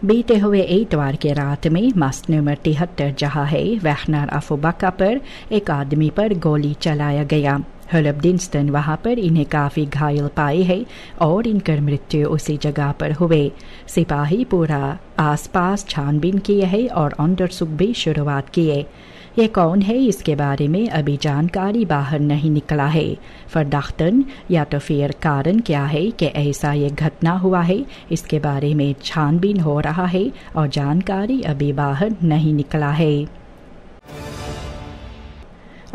बीते हुए इतवार के रात में मस्त नंबर 73 जहाँ है वैखनार अफुबका पर एक आदमी पर गोली चलाया गया। हलबडिंस्टन वहां पर इन्हें काफ़ी घायल पाए है और इनकर मृत्यु उसी जगह पर हुए। सिपाही पूरा आसपास छानबीन किए है और अंदरसुख भी शुरुआत किए। ये कौन है इसके बारे में अभी जानकारी बाहर नहीं निकला है। फरदाख्तन या तो फिर कारण क्या है कि ऐसा ये घटना हुआ है, इसके बारे में छानबीन हो रहा है और जानकारी अभी बाहर नहीं निकला है।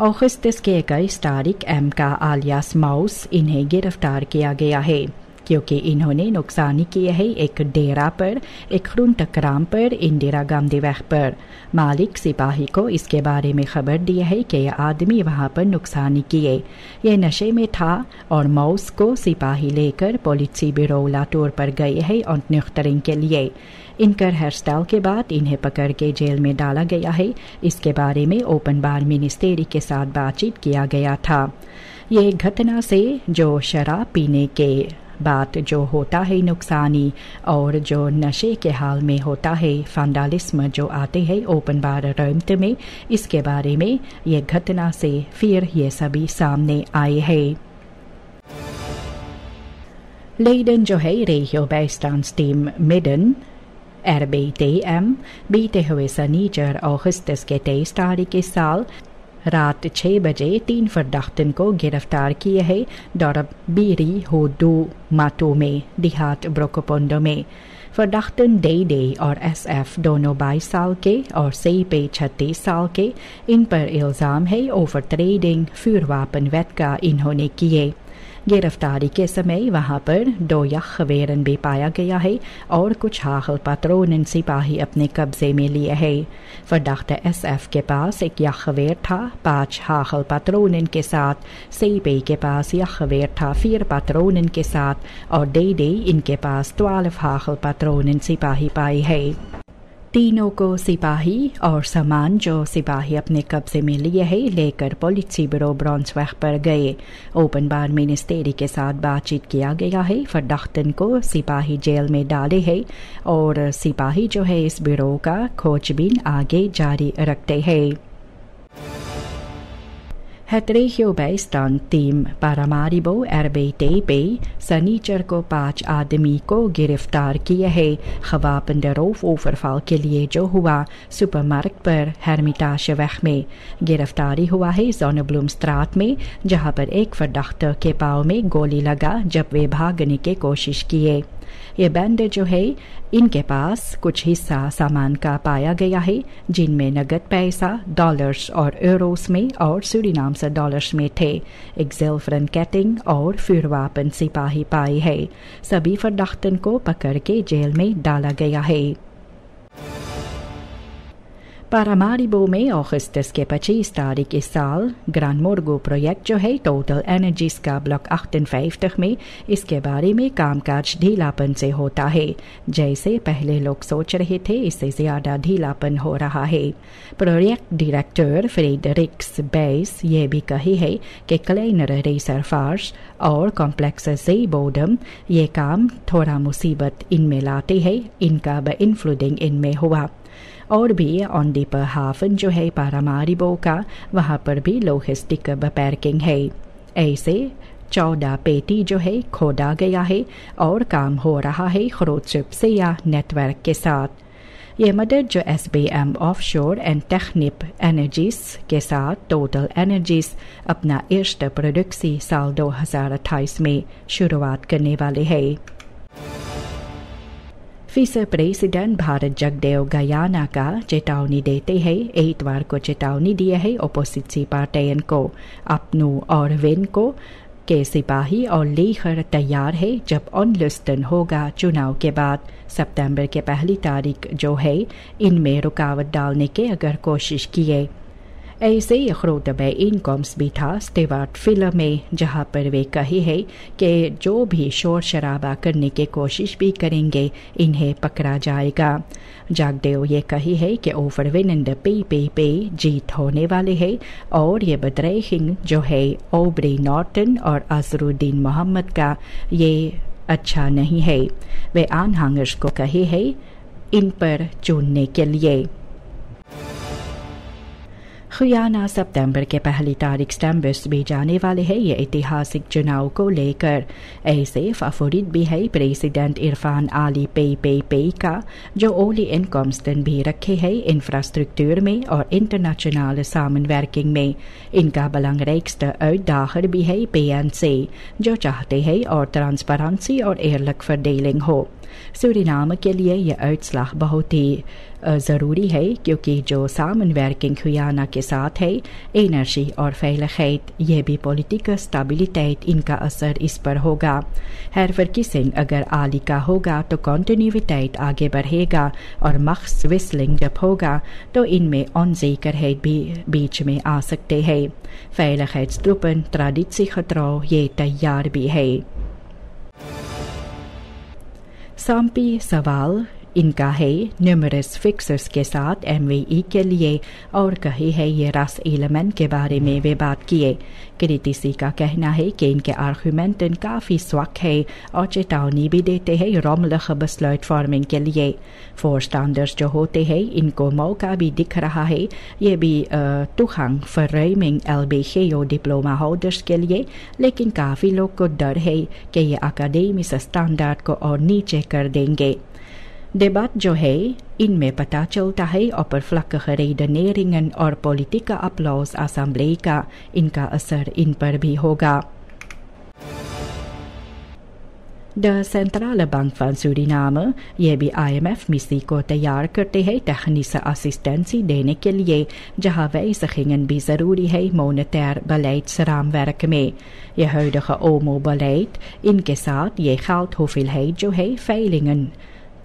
अगस्त के 21 तारीख एम का आलियास माउस इन्हें गिरफ्तार किया गया है क्योंकि इन्होंने नुकसानी की है एक डेरा पर, एक ख्रुंटक्राम पर, इंदिरा गांधी वैख पर। मालिक सिपाही को इसके बारे में खबर दी है कि यह आदमी वहां पर नुकसानी किए। यह नशे में था और माउस को सिपाही लेकर पॉलिसी ब्यूरो लातूर पर गए हैं और निख्तरिंग के लिए। इनकर हेयर स्टाइल के बाद इन्हें पकड़ के जेल में डाला गया है। इसके बारे में ओपन बार मिनिस्ट्री के साथ बातचीत किया गया था। ये घटना से जो शराब पीने के बात जो होता है नुकसानी और जो नशे के हाल में होता है फंडालिस्म जो आते हैं ओपन बार रमत में, इसके बारे में ये घटना से फिर ये सभी सामने आए हैं। लेडन जो है रेहियो बैस्टांस टीम मिडन RBTM बीते हुए शनिचर अगस्त के 23 तारीख इस साल रात 6 बजे 3 फरदाख्तन को गिरफ्तार किए है डॉरबीरी होडू माटो में देहात ब्रोकोपोंडो में। फरदाख्तन डे और SF दोनों 22 साल के और सेपे 36 साल के। इन पर इल्ज़ाम है ओवर ट्रेडिंग फुरवापन वैटका इन्होंने किए। गिरफ्तारी के समय वहां पर 2 यखवेरन भी पाया गया है और कुछ हाखल पात्रोनन सिपाही अपने कब्जे में लिए है। फरदाख्त SF के पास एक यखवेर था 5 हाखल पात्रोनन के साथ, सेपे के पास यखवेर था 4 पात्रोनन के साथ और डे इनके पास 12 हाखल पात्रोनन सिपाही पाए है। तीनों को सिपाही और सामान जो सिपाही अपने कब्जे में लिए है लेकर पॉलिसी ब्यूरो ब्रॉन्सवेख पर गए। ओपन बार मिनिस्ट्री के साथ बातचीत किया गया है। फरदाख्तन को सिपाही जेल में डाले है और सिपाही जो है इस ब्यूरो का खोजबीन आगे जारी रखते हैं। हेतरेहियो बैस्टान टीम पारामारिबो RBTP शनिचर को 5 आदमी को गिरफ्तार किए है खवापंडरोफ ओवरफॉल के लिए जो हुआ सुपरमार्केट पर हेरमिटाश वैख में। गिरफ्तारी हुआ है जोनब्लूम स्ट्राट में जहां पर एक फरदाख्त के पाँव में गोली लगा जब वे भागने की कोशिश किए। ये बैंड जो है इनके पास कुछ हिस्सा सामान का पाया गया है जिनमें नगद पैसा डॉलर्स और यूरोस में और सूरीनाम से डॉलर्स में थे। एक जेलफ्रन कैटिंग और फुरवापन सिपाही पाए है। सभी फरदाख्तन को पकड़ के जेल में डाला गया है। पारामारिबो में अगस्त के 25 तारीख इस साल ग्रांड मोर्गो प्रोजेक्ट जो है टोटल एनर्जीज का ब्लॉक 58 में, इसके बारे में कामकाज ढीलापन से होता है। जैसे पहले लोग सोच रहे थे इससे ज़्यादा ढीलापन हो रहा है। प्रोजेक्ट डायरेक्टर फ्रेडरिक्स बेस ये भी कही है कि क्लेनर रेसर फार्स और कॉम्प्लेक्स से बोडम ये काम थोड़ा मुसीबत इनमें लाते हैं, इनका इंफ्लूडिंग इनमें हुआ। और भी ऑन दी पर हाफन जो है पारामारिबो का वहाँ पर भी लोजिस्टिक पार्किंग है। ऐसे 14 पेटी जो है खोदा गया है और काम हो रहा है ख्रोत्सुप से या नेटवर्क के साथ। ये मदद जो SBM ऑफशोर एंड टेक्निप एनर्जीज के साथ टोटल एनर्जीज अपना इर्स्ट प्रोडक्सी साल 2028 में शुरुआत करने वाले है। विस प्रेसिडेंट भारत जगदेव गयाना का चेतावनी देते हैं। इतवार को चेतावनी दिए है ओपोजिट पार्टियन को अपनू और विन को के सिपाही और लीखर तैयार है जब अनलुस्तन होगा चुनाव के बाद सितंबर के 1 तारीख जो है इनमें रुकावट डालने के अगर कोशिश किए। ऐसे ही ख्रोतबे इनकम्स भी था स्टीवार्ट फिल्म में जहाँ पर वे कही है कि जो भी शोर शराबा करने की कोशिश भी करेंगे इन्हें पकड़ा जाएगा। जागदेव ये कही है कि ओवरविनिंग पे जीत होने वाले है और ये बदरेहिंग जो है ओब्री नॉर्टन और अजरुद्दीन मोहम्मद का ये अच्छा नहीं है। वे आनहांगर्स को कही है इन पर चुनने के लिए। गुयाना सितंबर के पहली तारीख स्टैम्बस भी जाने वाले हैं ये ऐतिहासिक चुनाव को लेकर। ऐसे फेवरेट भी है प्रेसिडेंट इरफान आली पे का, जो ओली इनकॉन्स्टेंट भी रखे है इंफ्रास्ट्रक्चर में और इंटरनेशनल सामनवर्किंग में। इनका belangrijkste uitdager भी है PNC, जो चाहते हैं और ट्रांसपेरेंसी और eerlijk verdeling हो। सूरीनाम के लिए यह uitslag बहुत ही ज़रूरी है, क्योंकि जो सामनवर्किंग गुयाना के साथ है, एनर्जी और veiligheid, यह भी पॉलिटिकल स्टेबिलिटेट, इनका असर इस पर होगा। herverkiezing अगर आली का होगा तो कॉन्टिन्यूइटेट आगे बढ़ेगा और machtswisseling जब होगा तो इनमें onzekerheid भी बीच में आ सकते हैं। veiligheidstroepen, traditiegetrouw, ये तैयार भी है। सांपी सवाल इनका है न्यूमरस फिक्सर्स के साथ MVE के लिए, और कही है ये रस एलिमेंट के बारे में वे बात किए। क्रिटिसी का कहना है कि इनके आर्गुमेंटन काफ़ी स्वक है और चेतावनी भी देते हैं रोमलख बसलॉइट फार्मिंग के लिए। फोरस्टैंडर्स जो होते हैं इनको मौका भी दिख रहा है, ये भी तुहंग फर्रेमिंग LBGO डिप्लोमा होल्डर्स के लिए, लेकिन काफ़ी लोग को डर है कि ये अकाडेमी स्टैंडर्ड को और नीचे कर देंगे। डिबेट जो है इनमें पता चलता है oppervlakkige redeneringen और politieke applaus assemblee का इनका असर इन पर भी होगा। The central bank van Suriname ये भी IMF मिसी को तैयार करते हैं टेक्निसche असिस्टेंसी देने के लिए, जहाँ wijzigingen भी ज़रूरी है monetair beleidsraamwerk में। यह huidige OMO-beleid, इनके साथ ये geld hoeveelheid जो है veilingen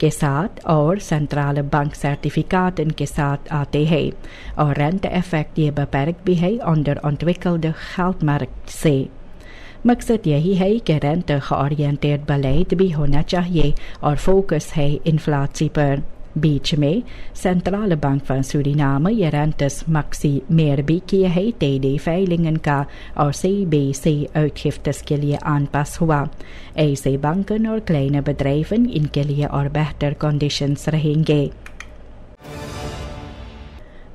के साथ और सेंट्रल बैंक सर्टिफिकेट के साथ आते हैं, और रेंट इफेक्ट ये beperkt भी है onder ontwikkelde geldmarkt से। मकसद यही है कि रेंट georiënteerd beleid भी होना चाहिए और फोकस है इन्फ्लेशन पर। बीच में सेंट्रल बैंक van Suriname ये रेंटस maximeer भी किए है TD veilingen का और CBC uitgiftes के लिए aanpas हुआ। ऐसे बैंकन और kleine bedrijven इनके लिए और बेहतर कंडीशंस रहेंगे।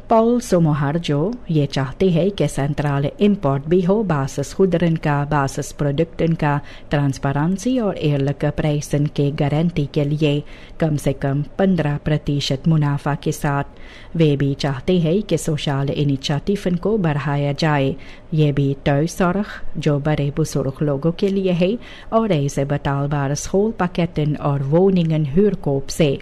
पॉल सोमोहार्जो ये चाहते हैं कि सेंट्रल इंपोर्ट भी हो बासिस खुदरन का, बासिस प्रोडक्टन का, ट्रांसपेरेंसी और eerlijke प्राइसन के गारंटी के लिए कम से कम 15% मुनाफा के साथ। वे भी चाहते हैं कि सोशल इनिशिएटिवन को बढ़ाया जाए, ये भी thuiszorg जो बड़े बुजुर्ग लोगों के लिए है, और ऐसे betaalbare schoolpakketten और woningen huurkoop से।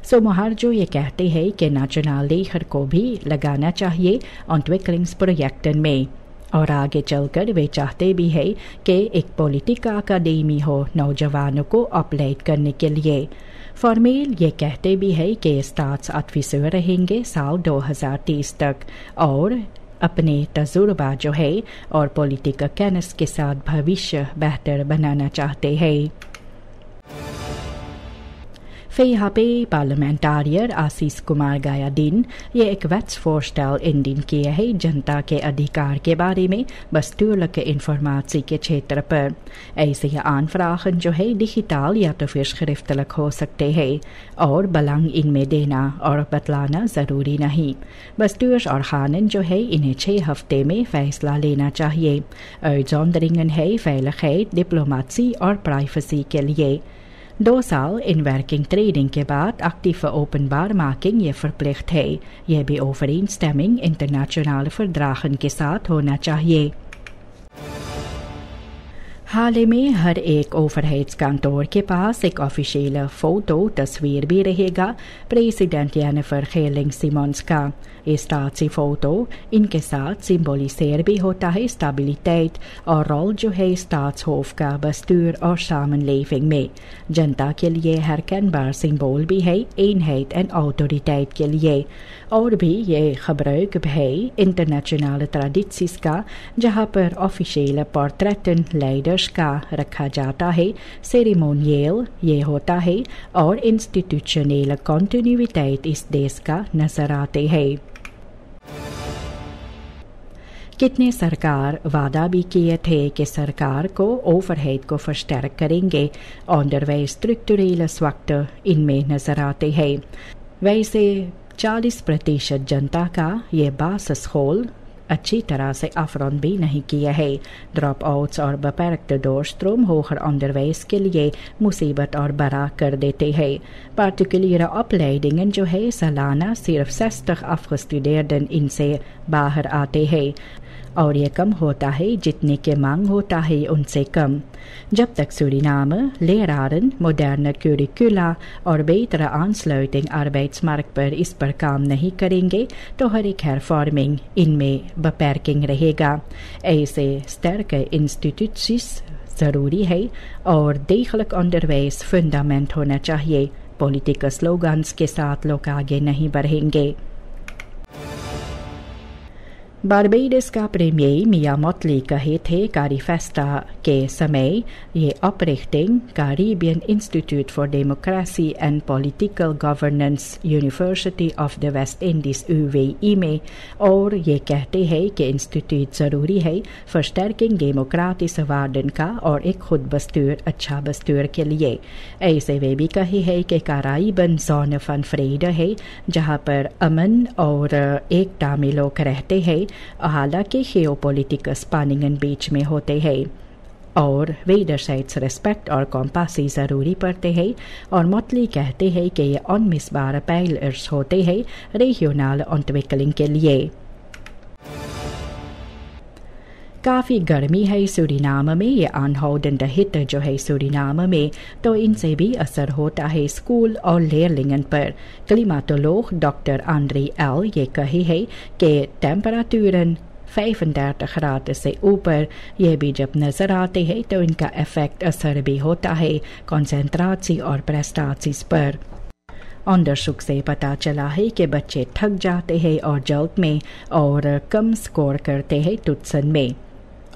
सोमोहार्जो ये कहते हैं कि नेशनल लेखर को भी लगाना चाहिए ontwikkelingsprojecten में, और आगे चलकर वे चाहते भी है कि एक पॉलिटिका अकादमी हो नौजवानों को अपलेट करने के लिए। फॉर्मेल ये कहते भी है कि स्टार्स एडवाइजर रहेंगे साल 2030 तक, और अपने तजुर्बा जो है और पॉलिटिकल कैनस के साथ भविष्य बेहतर बनाना चाहते हैं। VHP पार्लियामेंटारियर आशीष कुमार गायादीन ये एक wetsvoorstel indien किए है जनता के अधिकार के बारे में bestuurlijke informatie के क्षेत्र पर। ऐसे aanvragen जो है डिजिटल या तो फिर schriftelijk हो सकते हैं, और belang इनमें देना और बतलाना ज़रूरी नहीं। bestuursorganen जो है इन्हें 6 हफ्ते में फैसला लेना चाहिए। uitzonderingen है veiligheid, diplomatie और प्राइवेसी के लिए। 2 साल इन वर्किंग ट्रेडिंग के बाद एक्टिव ओपनबार मार्किंग ये verplicht है, यह भी overeenstemming इंटरनेशनल verdragen के साथ होना चाहिए। हाल ही में हर एक ओवरहेड्स कंट्रोल के पास एक ऑफिशियल फोटो तस्वीर भी रहेगा प्रेसिडेंट जेनिफर गेलिंग सिमोन्स का। इस स्टार्सी फोटो इनके साथ सिंबoliseer भी होता है स्टेबिलिटेट और रोल जो है स्टाट्सहोफ का bestuur और samenleving में। जनता के लिए herkenbaar सिंबल भी है eenheid en autoriteit के लिए, और भी ये gebruik है इंटरनेशनल ट्रेडिशंस का, जहाँ पर ऑफिशियल पोर्ट्रेटन लीडर्स का रखा जाता है, सेरेमोनियल ये होता है और इंस्टीट्यूशनल कॉन्टिन्यूइटेट इस देश का नजर आते हैं। कितने सरकार वादा भी किए थे कि सरकार को ओवरहेड को फर्स्टर्क करेंगे, ऑनडरवेज स्ट्रक्चरल स्वक्त इनमें नजर आते हैं। वैसे 40% जनता का ये basischool अच्छी तरह से अफरोन भी नहीं किया है। ड्रॉप आउट्स और beperkte doorstroom होger onderwijs के लिए मुसीबत और बड़ा कर देते हैं। पार्टिकुलर opleidingen जो है सालाना सिर्फ 60 afgestudeerden इनसे बाहर आते हैं और ये कम होता है जितने के मांग होता है उनसे कम। जब तक सूरीनाम leraren, moderne curricula और betere aansluiting arbeidsmarkt पर इस पर काम नहीं करेंगे तो हर एक hervorming इनमें beperking रहेगा। ऐसे sterke instituties ज़रूरी है और degelijk onderwijs fundament होना चाहिए। पॉलिटिकल स्लोगन्स के साथ लोग आगे नहीं बढ़ेंगे। बारबेडस का प्रीमियर मिया मोटली कहे थे कारिफेस्टा के समय ये operating Caribbean institute for democracy and political governance university of the West Indies UAE में, और ये कहते हैं कि इंस्टीट्यूट ज़रूरी है फर्स्टर्किंग डेमोक्रेटिस वार्डन का और एक खुद बस्तूर अच्छा बस्तूर के लिए। ऐसे वे भी कहे है कि काराइबन जोन फन फ्रेड है जहाँ पर अमन और एकता में लोग रहते हैं, हालांकि जियोपॉलिटिकल स्पैनिंग बीच में होते हैं और वेदरसाइड्स रिस्पेक्ट और कॉम्पासी ज़रूरी पड़ते हैं। और मोटली कहते हैं कि ये onmisbare pijlers होते हैं regionale ontwikkeling के लिए। काफ़ी गर्मी है सूरीनाम में, ये aanhoudende हिtte जो है सूरीनाम में, तो इनसे भी असर होता है स्कूल और लेerlingen पर। क्लिमाटोलोग डॉक्टर आंद्रे एल ये कहे है कि टेम्परेचर 35 ग्राद से ऊपर ये भी जब नज़र आते हैं तो इनका इफेक्ट असर भी होता है कॉन्सेंट्रेशन और प्रेस्टासिस पर। अंडरशुक से पता चला है कि बच्चे थक जाते हैं और जल्द में और कम स्कोर करते हैं टुट्सन में,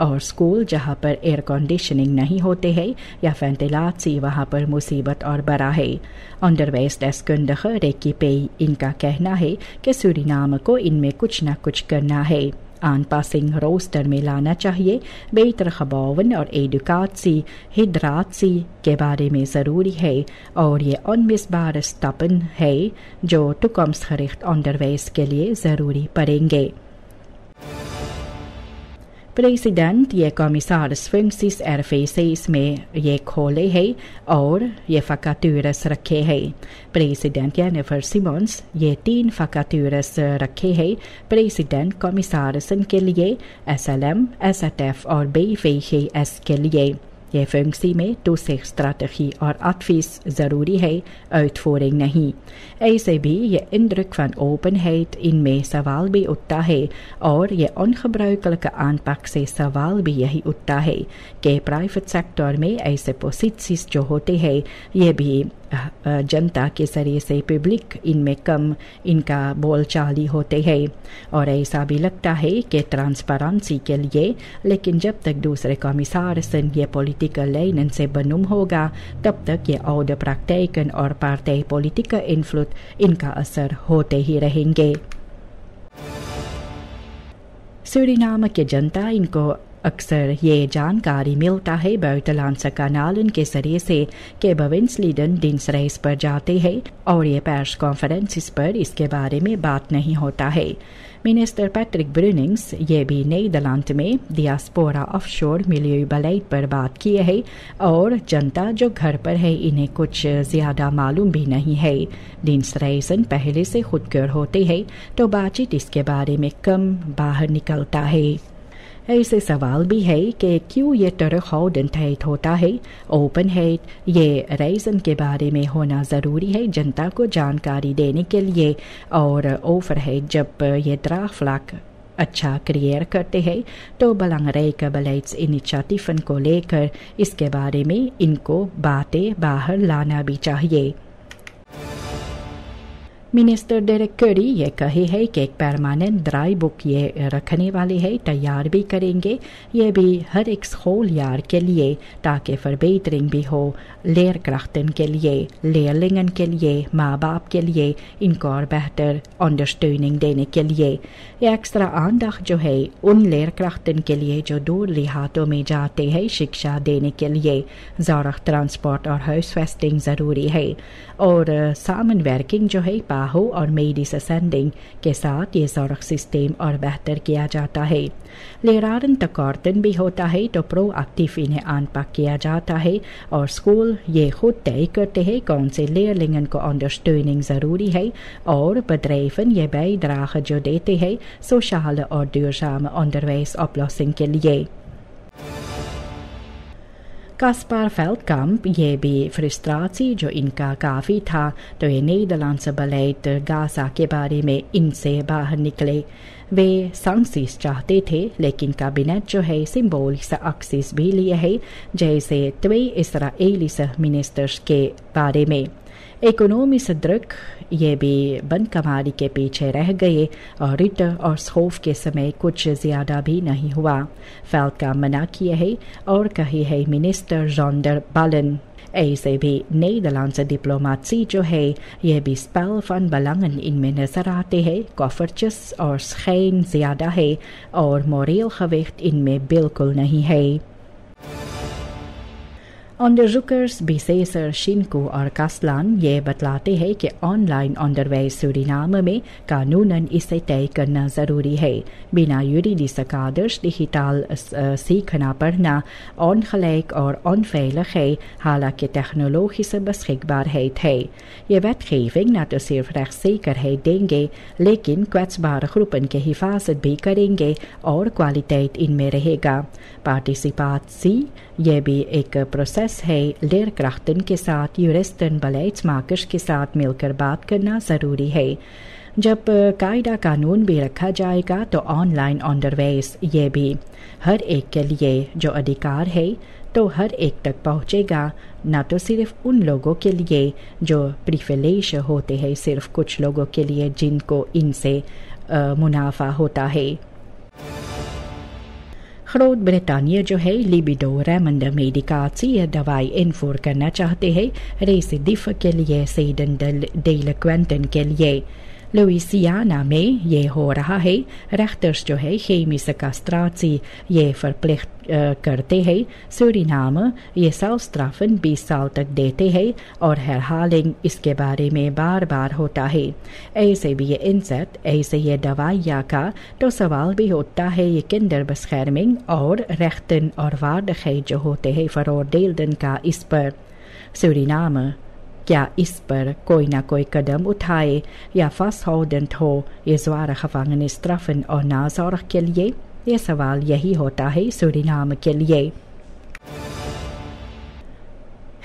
और स्कूल जहाँ पर एयर कंडीशनिंग नहीं होते हैं या वेंटिलेशन वहाँ पर मुसीबत और बड़ा है। अंडरwijsdeskundige रेकी पे इनका कहना है कि सूरीनाम को इनमें कुछ न कुछ करना है, aanpassing rooster में लाना चाहिए, बेहतर gebouwen और एडुकेशन हिद्रासी के बारे में ज़रूरी है और ये onmisbare stappen है जो toekomstgericht onderwijs के लिए ज़रूरी पड़ेंगे। प्रेसिडेंट ये कॉमिसार्स फंक्सीज RFCs में ये खोले है और ये फ़कातूरस रखे है। प्रेसिडेंट जेनिफर सिमोन्स ये 3 फ़कातूरस रखे है प्रेसिडेंट कॉमिसार्सन के लिए, SLM, SATF और BVGS के लिए। ये फंक्सी में toezicht strategie और advies ज़रूरी है, uitvoering नहीं। ऐसे भी ये indruk van openheid इनमें सवाल भी उठता है और ये ongebruikelijke aanpak से सवाल भी यही उठता है कि प्राइवेट सेक्टर में ऐसे पोजीशंस जो होते हैं ये भी जनता के जरिए से पब्लिक इनमें कम इनका बोलचाली होते हैं और ऐसा भी लगता है कि ट्रांसपेरेंसी के लिए, लेकिन जब तक दूसरे कॉमिसार्सन ये पॉलिटिकल लाइन से बनूम होगा तब तक ये oude praktijken और पार्टी पॉलिटिकल इन्फ्लुएंस इनका असर होते ही रहेंगे। सूरीनाम के जनता इनको अक्सर ये जानकारी मिलता है buitenlandse kanalen के जरिए से कि bewindslieden dienstreis पर जाते हैं और ये प्रेस कॉन्फ्रेंसिस पर इसके बारे में बात नहीं होता है। मिनिस्टर पैट्रिक ब्रुनिंग्स ये भी नीदरलैंड में डियास्पोरा ऑफशोर मिलिeu बeleid पर बात किए है और जनता जो घर पर है इन्हें कुछ ज़्यादा मालूम भी नहीं है। dienstreisen पहले से खुदगर होते हैं तो बातचीत इसके बारे में कम बाहर निकलता है। ऐसे सवाल भी है कि क्यों ये terughoudendheid होता है। ओपनहेड ये रीज़न के बारे में होना ज़रूरी है जनता को जानकारी देने के लिए, और ओवरहेड जब ये draagvlak अच्छा क्रिएट करते हैं तो belangrijke beleidsinitiatieven को लेकर इसके बारे में इनको बातें बाहर लाना भी चाहिए। मिनिस्टर डेरेक करी ये कहे है कि एक परमानेंट ड्राई बुक ये रखने वाले है, तैयार भी करेंगे ये भी हर एक स्कूलयार के लिए, ताकि verbetering भी हो leerkrachten के लिए, leerlingen के लिए, माँ बाप के लिए इनको और बेहतर अंडरस्टैंडिंग देने के लिए। ये एक्स्ट्रा आंदाख जो है उन leerkrachten के लिए जो दूर देहातों में जाते हैं शिक्षा देने के लिए। ज़रूरत ट्रांसपोर्ट और हाउसवेस्टिंग ज़रूरी है और सामनवर्किंग जो है पाहो और मेडिस सेंडिंग के साथ ये ज़रूरत सिस्टम और बेहतर किया जाता है। लेरारन तकॉर्तन भी होता है तो प्रोएक्टिव इन्हें आनपाक किया जाता है और स्कूल ये खुद तय करते हैं कौन से लेयरलिंगन को अंडरस्टैंडिंग ज़रूरी है और bedrijven ये bijdrage जो देते हैं sociale और duurzame onderwijsoplossing के लिए। कास्पार वेल्डkamp ये भी फ्रस्ट्रेशन जो इनका काफ़ी था तो ये नीदरलैंड्स बलेट गाजा के बारे में इनसे बाहर निकले। वे सांसीस चाहते थे लेकिन कैबिनेट जो है सिंबॉलिक एक्सिस भी लिए है, जैसे 2 इस्राएली मिनिस्टर्स के बारे में। इकोनॉमिक सदृक ये भी बनकमारी के पीछे रह गए और रिटर और स्कोफ के समय कुछ ज़्यादा भी नहीं हुआ। वेल्डkamp मना किए है और कही है मिनिस्टर ज़ोंडर बालन। ऐसे भी नीदरलैंड्स डिप्लोमेसी जो है ये भी स्पेल फन बलंगन इनमें नजर आते हैं, कॉफरचस और schijn ज़्यादा है और मोरल gewicht इनमें बिल्कुल नहीं है। Onderzoekers Biseser, Shinku और कास्लान ये बतलाते हैं कि ऑनलाइन onderwijs सूरीनाम में कानूनन इसे तय करना ज़रूरी है। बिना juridische kaders digitaal सीखना पढ़ना ongelijk और onveilig है, हालांकि technologische beschikbaarheid है। ये wetgeving न तो सिर्फ rechtszekerheid देंगे लेकिन kwetsbare groepen की हिफाजत भी करेंगे और क्वालिटेट इनमें रहेगा। पार्टिसिपाtie ये भी एक प्रोसेस है। लेरkrachten के साथ यूरिस्टन beleidsmakers के साथ मिलकर बात करना ज़रूरी है। जब कायदा कानून भी रखा जाएगा तो ऑनलाइन onderwijs ये भी हर एक के लिए जो अधिकार है तो हर एक तक पहुँचेगा, न तो सिर्फ उन लोगों के लिए जो प्रिविलेज होते हैं, सिर्फ कुछ लोगों के लिए जिनको इनसे मुनाफा होता है। ग्रोट ब्रिटानिया जो है लिबिडो रेमंड मेडिकाची यह दवाई इनफोर करना चाहते हैं रेसिडिफ के लिए सेडन डेलिक्वेंटन के लिए। लुइसियाना में ये हो रहा है। रेख्टर्स जो है chemische castratie ये verplicht करते हैं। सूरीनाम ये सेल्फस्ट्राफन 20 साल तक देते हैं और herhaling इसके बारे में बार बार होता है। ऐसे भी ये इंसेट ऐसे ये दवाइयाँ का तो सवाल भी होता है ये kinderbescherming और rechten और waardigheid जो होते हैं veroordeelden का इस पर। सूरीनाम क्या इस पर कोई ना कोई कदम उठाए या vasthoudend हो ये zware gevangenisstraffen और nazorg के लिए? ये सवाल यही होता है सूरीनाम के लिए।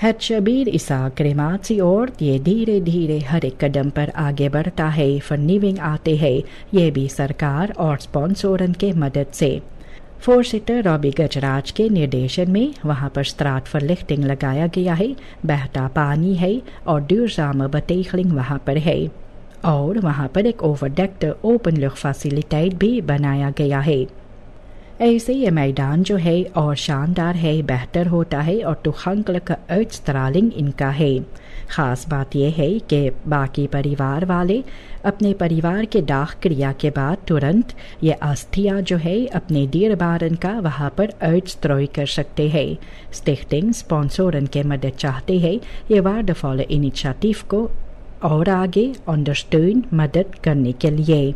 Het Shabir Isaak crematie और ये धीरे धीरे हर एक कदम पर आगे बढ़ता है। vernieuwing आते हैं ये भी सरकार और स्पॉन्सरन के मदद से। फोर्सिटर रॉबी गजराज के निर्देशन में वहाँ पर straatverlichting लगाया गया है। बहता पानी है और duurzame betegeling वहाँ पर है और वहाँ पर एक overdekte openlucht faciliteit भी बनाया गया है। ऐसे ये मैदान जो है और शानदार है, बेहतर होता है और toegankelijke uitstraling इनका है। ख़ास बात यह है कि बाकी परिवार वाले अपने परिवार के दाह क्रिया के बाद तुरंत ये अस्थियाँ जो है अपने दीरबारन का वहाँ पर uitstrooien कर सकते हैं। स्टिchting स्पॉन्सरन के मदद चाहते हैं ये waardevolle इनिशिएटिव को और आगे अंडरस्टैंड मदद करने के लिए।